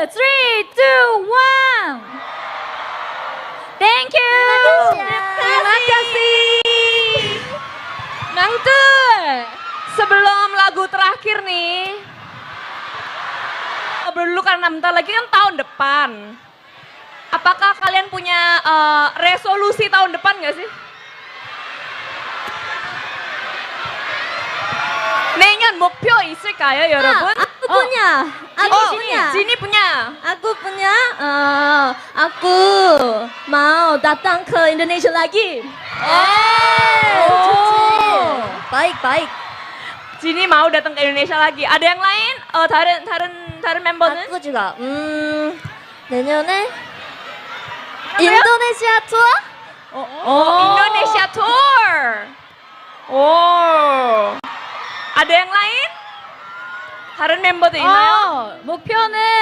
3, 2, 1. Thank you. Terima kasih. Mangtul. Sebelum lagu terakhir nih, dulu karena bentar lagi kan tahun depan. Apakah kalian punya resolusi tahun depan gak sih? 내년 목표 있을까요, 여러분? Aku punya. Aku punya. 진이 punya. Aku punya. Aku mau datang ke Indonesia lagi. Oh. Baik, baik. 진이 mau datang ke Indonesia lagi. Ada yang lain? 다른 멤버는? Aku juga. 내년에 인도네시아 투어? Indonesia tour. Oh. ada yang lain? 다른 멤버도 있나요? 목표는